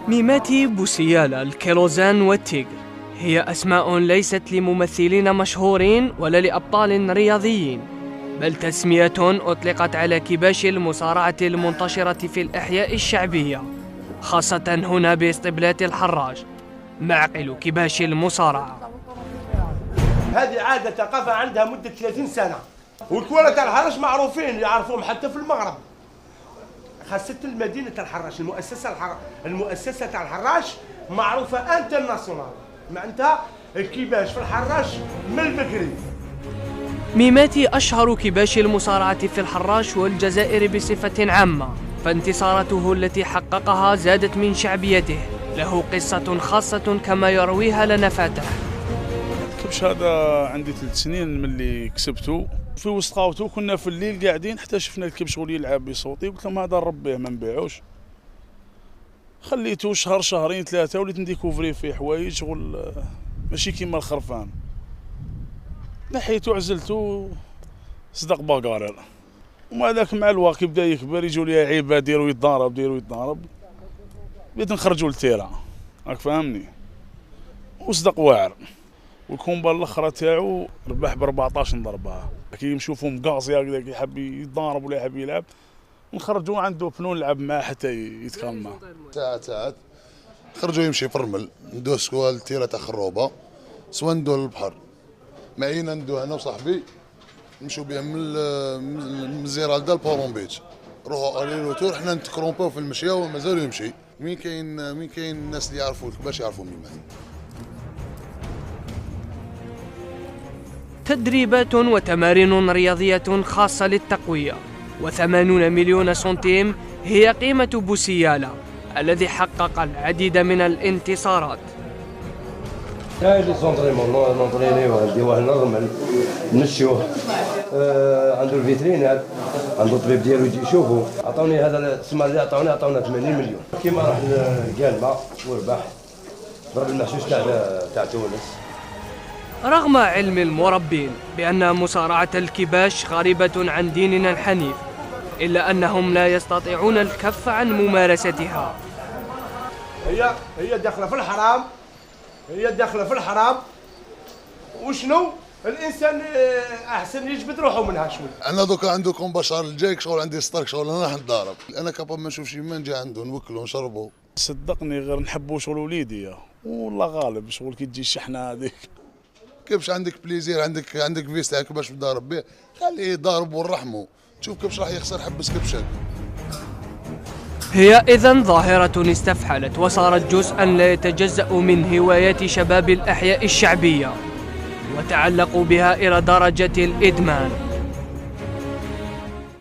ميماتي بوسيالا، الكيروزان والتيغر هي أسماء ليست لممثلين مشهورين ولا لأبطال رياضيين، بل تسمية أطلقت على كباش المصارعة المنتشرة في الأحياء الشعبية، خاصة هنا باسطبلات الحراج، معقل كباش المصارعة. هذه عادة ثقافة عندها مدة 30 سنة، والكورة تاع الحراج معروفين يعرفوهم حتى في المغرب، خاصة المدينة الحراج. المؤسسة تاع الحراج معروفة انترناسيونال، معناتها الكباش في الحراج من البكري. ميماتي أشهر كباش المصارعة في الحراج والجزائر بصفة عامة، فانتصاراته التي حققها زادت من شعبيته. له قصة خاصة كما يرويها لنا فاتح. الكبش هذا عندي 3 سنين من اللي كسبته في وسط قاوته، كنا في الليل قاعدين حتى شفنا الكبش ولي يلعب بصوتي، قلت لهم هذا نربيه ما نبيعوش. خليته شهر شهرين 3 وليت نديكوفري فيه حوايج شغل ماشي كيما الخرفان. نحيته عزلته صدق باقارر، ومع ذاك مع الوقت يبدا يكبر يجوا لي عيبه ديروا يتضارب بديت نخرجوا للتيرا، راك فاهمني، وصدق واعر. والكومبا الاخرى تاعو ربح ب 14 ضربه، كي نشوفو مقاصي هكذاك يحب يتضارب ولا يحب يلعب نخرجوا عنده فنون نلعب معاه حتى يتكلم معاه. ساعات خرجوا يمشي في الرمل، ندوه سوا التيره تاع خروبه سوا ندوه للبحر، معينا ندوه انا وصاحبي نمشوا بهم من الزيرالدا لبورون بيتش، نروحوا الي روتور حنا نتكرومباو في المشيه ومازال يمشي. مين كاين الناس اللي يعرفوا باش يعرفوا ميماتي. تدريبات وتمارين رياضية خاصة للتقوية، و80 مليون سنتيم هي قيمة بوسيالا الذي حقق العديد من الانتصارات. هاي لي زونطريمون نونطرينيوه نديوه للرمل نمشيوه، عنده الفيترينات، عنده الطبيب ديالو يجي يشوفو. عطاوني هذا السمار اللي عطاونا 80 مليون. كيما راح لقالما وربح ضرب المحشوش تاع تونس. رغم علم المربين بأن مصارعة الكباش غريبة عن ديننا الحنيف، إلا أنهم لا يستطيعون الكف عن ممارستها. هي داخلة في الحرام، وشنو الانسان احسن يجبد روحه منها شوي. انا دوكا عنده كومبا الشهر الجاي شغل عندي ستارك شغل انا راح نتضارب، انا كابا ما نشوف شي ما نجي عنده نوكلو نشربو. صدقني غير نحبوا شغل وليدي والله غالب شغل كي تجي الشحنه هذيك. كيفاش عندك بليزير عندك فيس تاعك باش تضارب به، خليه يضارب ونرحمه، تشوف كيفاش راح يخسر حبس كبشك. هي إذن ظاهرة استفحلت وصارت جزءا لا يتجزأ من هوايات شباب الأحياء الشعبية، وتعلقوا بها إلى درجة الإدمان.